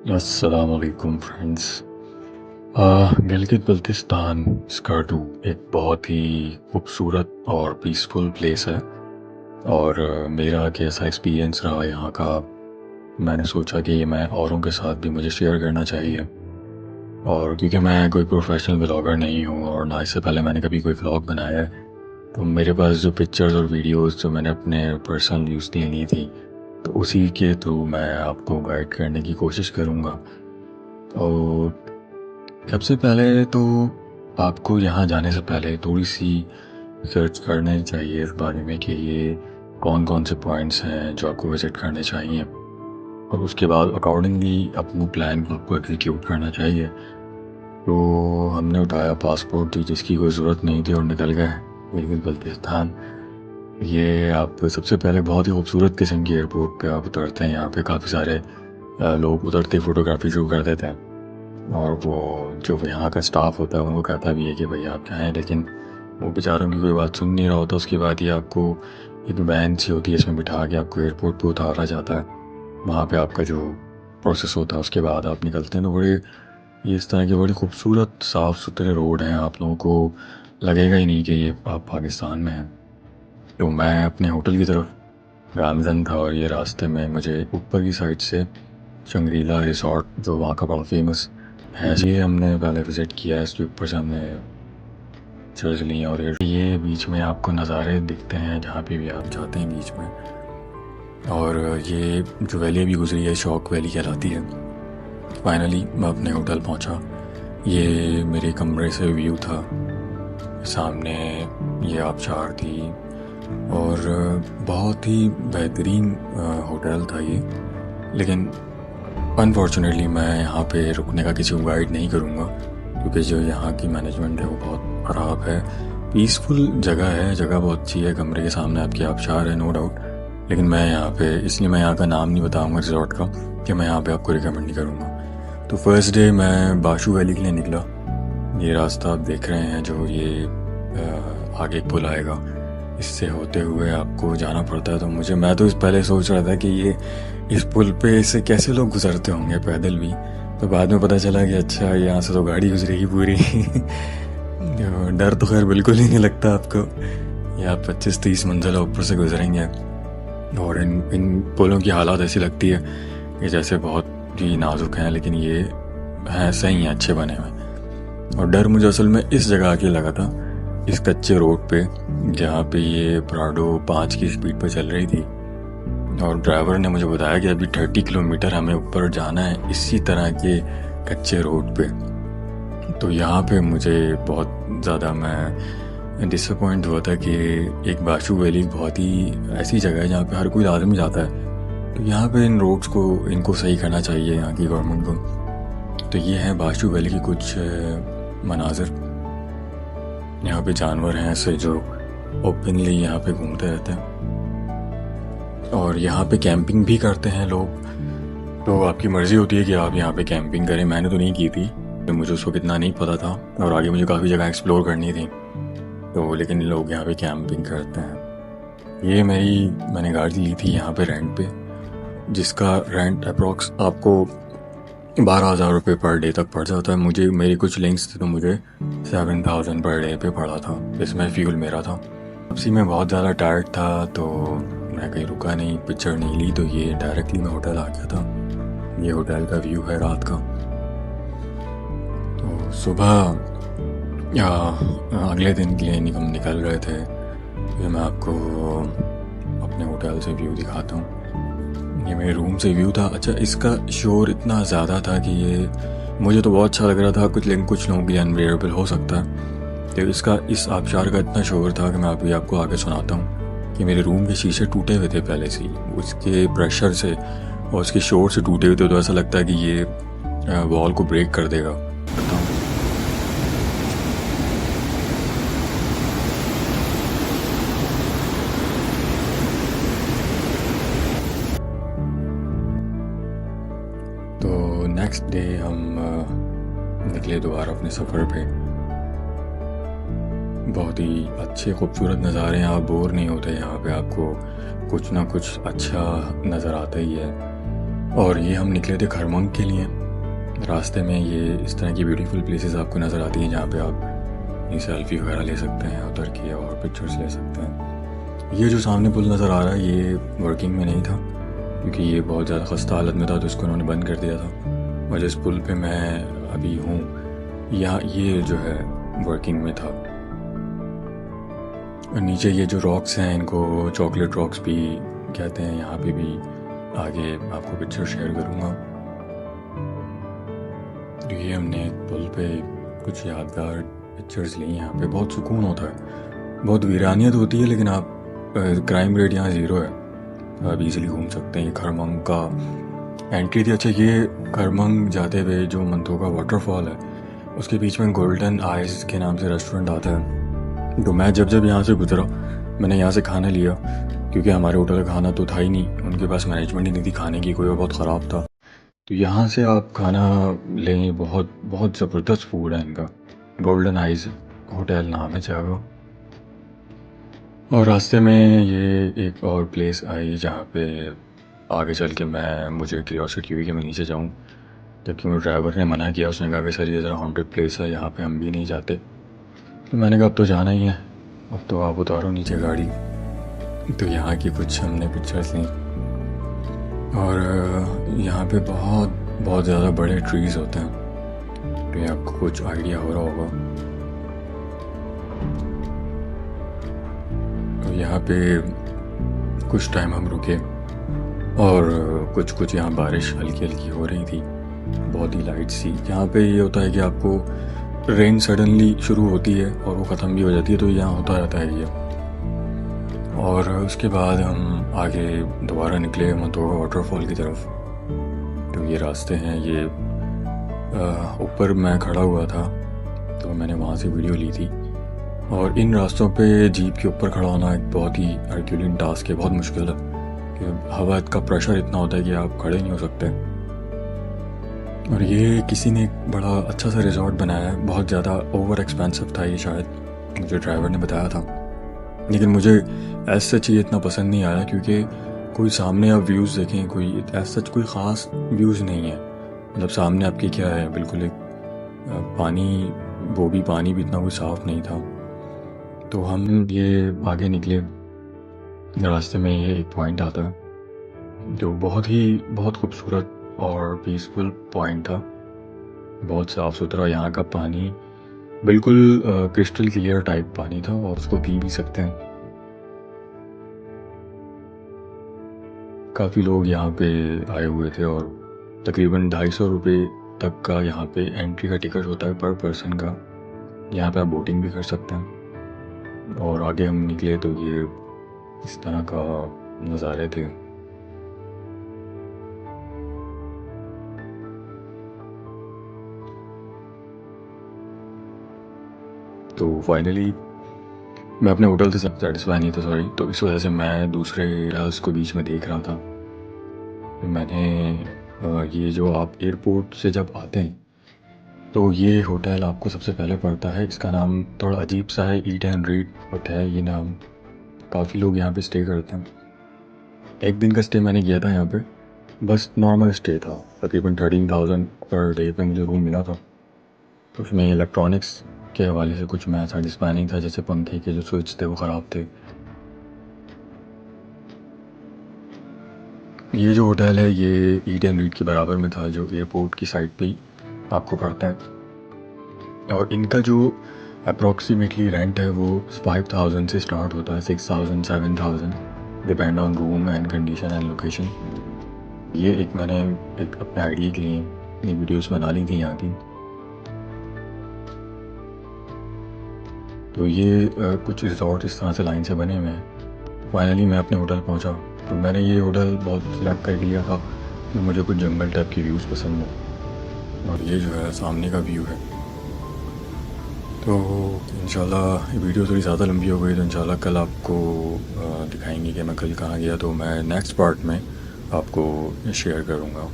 अस्सलाम वालेकुम फ्रेंड्स। गिलगित बल्तिस्तान स्कार्दू एक बहुत ही खूबसूरत और पीसफुल प्लेस है। और मेरा कैसा एक्सपीरियंस रहा यहाँ का, मैंने सोचा कि मैं औरों के साथ भी मुझे शेयर करना चाहिए। और क्योंकि मैं कोई प्रोफेशनल व्लॉगर नहीं हूँ और ना इससे पहले मैंने कभी कोई व्लॉग बनाया है, तो मेरे पास जो पिक्चर्स और वीडियोस जो मैंने अपने पर्सनल यूज़ के लिए ली थी, तो उसी के थ्रू मैं आपको गाइड करने की कोशिश करूँगा। तो सबसे पहले तो आपको यहाँ जाने से पहले थोड़ी-सी रिसर्च करनी चाहिए इस बारे में कि ये कौन-कौन से पॉइंट्स हैं जो आपको विज़िट करने चाहिए, और उसके बाद अकॉर्डिंगली अपनी प्लान को आपको एग्ज़ीक्यूट करना चाहिए। तो हमने उठाया पासपोर्ट थी जिसकी कोई ज़रूरत नहीं थी और निकल गए गिलगित बल्तिस्तान। ये आप सबसे पहले बहुत ही खूबसूरत किस्म की एयरपोर्ट पे आप उतरते हैं। यहाँ पे काफ़ी सारे लोग उतरते ही फ़ोटोग्राफी शुरू कर देते हैं। और वो जो यहाँ का स्टाफ होता है उनको कहता भी है कि भई आप क्या हैं, लेकिन वो बेचारों की कोई बात सुन नहीं रहा होता। उसके बाद ये आपको एक वैन सी होती है, इसमें बिठा के आपको एयरपोर्ट पे उतारा जाता है। वहाँ पे आपका जो प्रोसेस होता है उसके बाद आप निकलते हैं। तो बड़े ये इस तरह के बड़े खूबसूरत साफ़ सुथरे रोड हैं, आप लोगों को लगेगा ही नहीं कि ये आप पाकिस्तान में हैं। तो मैं अपने होटल की तरफ गामज़न था और ये रास्ते में मुझे ऊपर की साइड से शंग्रीला रिसॉर्ट जो वहाँ का बड़ा फेमस है, ये हमने पहले विज़िट किया है। इसके ऊपर से हमने पिक्चर्स ली और ये बीच में आपको नज़ारे दिखते हैं जहाँ पे भी आप जाते हैं बीच में। और ये जो वैली अभी गुजरी है शौक वैली कहलाती है। फाइनली मैं अपने होटल पहुँचा। ये मेरे कमरे से व्यू था, सामने ये आबशार थी और बहुत ही बेहतरीन होटल था ये। लेकिन अनफॉर्चुनेटली मैं यहाँ पे रुकने का किसी को गाइड नहीं करूँगा, क्योंकि जो यहाँ की मैनेजमेंट है वो बहुत ख़राब है। पीसफुल जगह है, जगह बहुत अच्छी है, कमरे के सामने आपकी आबशार है नो डाउट, लेकिन मैं यहाँ पे इसलिए मैं यहाँ का नाम नहीं बताऊँगा रिजॉर्ट का कि मैं यहाँ पे आपको रिकमेंड नहीं करूँगा। तो फर्स्ट डे मैं बाशू वैली के लिए निकला। ये रास्ता आप देख रहे हैं जो ये आगे एक पुल आएगा, इससे होते हुए आपको जाना पड़ता है। तो मैं तो इस पहले सोच रहा था कि ये इस पुल पे से कैसे लोग गुजरते होंगे पैदल भी, तो बाद में पता चला कि अच्छा यहाँ से तो गाड़ी गुजरेगी पूरी। डर तो खैर बिल्कुल ही नहीं लगता आपको। ये आप 25-30 मंजिला ऊपर से गुजरेंगे और इन पुलों की हालत ऐसी लगती है कि जैसे बहुत ही नाजुक हैं, लेकिन ये हैं सही हैं, अच्छे बने हुए। और डर मुझे असल में इस जगह आके लगा था, इस कच्चे रोड पे जहाँ पे ये प्राडो 5 की स्पीड पे चल रही थी और ड्राइवर ने मुझे बताया कि अभी 30 किलोमीटर हमें ऊपर जाना है इसी तरह के कच्चे रोड पे। तो यहाँ पे मुझे बहुत ज़्यादा मैं डिसअपॉइंट हुआ था कि एक बाशू वैली बहुत ही ऐसी जगह है जहाँ पे हर कोई आदमी जाता है, तो यहाँ पे इन रोड्स को इनको सही करना चाहिए यहाँ की गवर्नमेंट को। तो ये है बाशू वैली की कुछ मनाजिर। यहाँ पे जानवर हैं ऐसे जो ओपनली यहाँ पे घूमते रहते हैं और यहाँ पे कैंपिंग भी करते हैं लोग। तो आपकी मर्ज़ी होती है कि आप यहाँ पे कैंपिंग करें। मैंने तो नहीं की थी, तो मुझे उस वक्त इतना नहीं पता था और आगे मुझे काफ़ी जगह एक्सप्लोर करनी थी, तो लेकिन लोग यहाँ पे कैंपिंग करते हैं। ये मैंने गाड़ी ली थी यहाँ पे रेंट पे, जिसका रेंट अप्रॉक्स आपको 12,000 रुपये पर डे तक पड़ जाता है। मेरी कुछ लिंक्स थे तो मुझे 7,000 पर डे पे पड़ा था, इसमें फ्यूल मेरा था। वापसी में बहुत ज़्यादा टायर्ड था तो मैं कहीं रुका नहीं, पिक्चर नहीं ली, तो ये डायरेक्टली मैं होटल आ गया था। ये होटल का व्यू है रात का। तो सुबह अगले दिन के लिए हम निकल रहे थे, तो मैं आपको अपने होटल से व्यू दिखाता हूँ। ये मेरे रूम से व्यू था। अच्छा, इसका शोर इतना ज़्यादा था कि ये मुझे तो बहुत अच्छा लग रहा था, लेकिन कुछ लोगों के लिए अनबियरेबल हो सकता है। तो इस आबशार का इतना शोर था कि मैं अभी आपको आगे सुनाता हूँ कि मेरे रूम के शीशे टूटे हुए थे पहले से ही, उसके प्रेशर से और उसके शोर से टूटे हुए थे। तो ऐसा लगता है कि ये वॉल को ब्रेक कर देगा। तो नेक्स्ट डे हम निकले दोबारा अपने सफ़र पे। बहुत ही अच्छे खूबसूरत नज़ारे हैं, आप बोर नहीं होते यहाँ पे, आपको कुछ ना कुछ अच्छा नज़र आता ही है। और ये हम निकले थे खरमंग के लिए। रास्ते में ये इस तरह की ब्यूटीफुल प्लेसेस आपको नज़र आती हैं जहाँ पे आप ये सेल्फी वगैरह ले सकते हैं उतर के और पिक्चर्स ले सकते हैं। ये जो सामने पुल नज़र आ रहा है ये वर्किंग में नहीं था क्योंकि ये बहुत ज़्यादा खस्ता हालत में था, तो इसको उन्होंने बंद कर दिया था। और जिस पुल पे मैं अभी हूँ यहाँ ये जो है वर्किंग में था। और नीचे ये जो रॉक्स हैं इनको चॉकलेट रॉक्स भी कहते हैं। यहाँ पे भी आगे आपको पिक्चर शेयर करूँगा। तो ये हमने पुल पे कुछ यादगार पिक्चर्स ली। यहाँ पे बहुत सुकून होता है, बहुत वीरानियत होती है, लेकिन आप क्राइम रेट यहाँ ज़ीरो है, आप इजीली घूम सकते हैं। ये खरमंग का एंट्री थी। अच्छा, ये खरमंग जाते हुए जो मंतोगा वाटरफॉल है उसके बीच में गोल्डन आइज़ के नाम से रेस्टोरेंट आता है। तो मैं जब यहाँ से गुजरा मैंने यहाँ से खाना लिया क्योंकि हमारे होटल का खाना तो था ही नहीं, उनके पास मैनेजमेंट ही नहीं थी खाने की कोई, और बहुत ख़राब था। तो यहाँ से आप खाना लें, बहुत बहुत ज़बरदस्त फूड है इनका। गोल्डन आइज़ होटल नाम है जगह। और रास्ते में ये एक और प्लेस आई जहाँ पे आगे चल के मुझे क्यूरियोसिटी हुई कि मैं नीचे जाऊँ, जबकि मेरे ड्राइवर ने मना किया। उसने कहा कि सर ये ज़रा हॉन्टेड प्लेस है, यहाँ पे हम भी नहीं जाते। तो मैंने कहा अब तो जाना ही है, अब तो आप उतारो नीचे गाड़ी। तो यहाँ की कुछ हमने पिक्चर्स ली। और यहाँ पे बहुत बहुत ज़्यादा बड़े ट्रीज़ होते हैं, तो ये आपको कुछ आइडिया हो रहा होगा। तो यहाँ पे कुछ टाइम हम रुके और कुछ यहाँ बारिश हल्की हल्की हो रही थी, बहुत ही लाइट सी। यहाँ पे ये होता है कि आपको रेन सडनली शुरू होती है और वो ख़त्म भी हो जाती है, तो यहाँ होता रहता है ये। और उसके बाद हम आगे दोबारा निकले मंतोगा वाटरफॉल की तरफ। तो ये रास्ते हैं, ये ऊपर मैं खड़ा हुआ था तो मैंने वहाँ से वीडियो ली थी। और इन रास्तों पे जीप के ऊपर खड़ा होना एक बहुत ही हरक्यूलियन टास्क है, बहुत मुश्किल है कि हवा का प्रेशर इतना होता है कि आप खड़े नहीं हो सकते। और ये किसी ने एक बड़ा अच्छा सा रिजॉर्ट बनाया है, बहुत ज़्यादा ओवर एक्सपेंसिव था ये, शायद मुझे ड्राइवर ने बताया था, लेकिन मुझे एज सच ये इतना पसंद नहीं आया क्योंकि कोई सामने आप व्यूज़ देखें, कोई एज सच कोई ख़ास व्यूज़ नहीं है। मतलब सामने आपके क्या है, बिल्कुल एक पानी, वो भी पानी भी इतना कोई साफ़ नहीं था। तो हम ये आगे निकले, रास्ते में ये एक पॉइंट आता है जो बहुत खूबसूरत और पीसफुल पॉइंट था, बहुत साफ़ सुथरा। यहाँ का पानी बिल्कुल क्रिस्टल क्लियर टाइप पानी था और उसको पी भी सकते हैं। काफ़ी लोग यहाँ पे आए हुए थे और तकरीबन 250 रुपये तक का यहाँ पे एंट्री का टिकट होता है पर पर्सन का। यहाँ पे आप बोटिंग भी कर सकते हैं। और आगे हम निकले तो ये इस तरह का नज़ारे थे। तो फाइनली मैं अपने होटल से सेटिस्फाई नहीं था, सॉरी। तो इस वजह से मैं दूसरे एरियाज़ को बीच में देख रहा था। तो मैंने ये जो आप एयरपोर्ट से जब आते हैं तो ये होटल आपको सबसे पहले पड़ता है। इसका नाम थोड़ा अजीब सा है, ईट एंड रीड बट है ये नाम। काफ़ी लोग यहाँ पे स्टे करते हैं। एक दिन का स्टे मैंने किया था यहाँ पे, बस नॉर्मल स्टे था। तकरीबन 13,000 पर डे पे मुझे रूम मिला था। तो उसमें इलेक्ट्रॉनिक्स के हवाले से कुछ मैं सेटिस्फाई नहीं था, जैसे पंखे के जो स्विच थे वो ख़राब थे। ये जो होटल है ये ईट एंड रीड के बराबर में था, जो एयरपोर्ट की साइड पे ही आपको पड़ता है। और इनका जो अप्रॉक्सीमेटली रेंट है वो 5,000 से स्टार्ट होता है, 6,000 7,000 depend on room and condition and location. ये एक मैंने एक अपने आइडिया के लिए ये वीडियोस बना ली थी यहाँ की। तो ये कुछ रिजॉर्ट इस तरह से लाइन से बने हुए हैं। फाइनली मैं अपने होटल पहुँचा। तो मैंने ये होटल बहुत सिलेक्ट कर लिया था कि मुझे कुछ जंगल टाइप की व्यूज़ पसंद है। और ये जो है सामने का व्यू है। तो इंशाल्लाह ये वीडियो थोड़ी ज़्यादा लंबी हो गई, तो इंशाल्लाह कल आपको दिखाएंगे कि मैं कल कहाँ गया। तो मैं नेक्स्ट पार्ट में आपको शेयर करूँगा।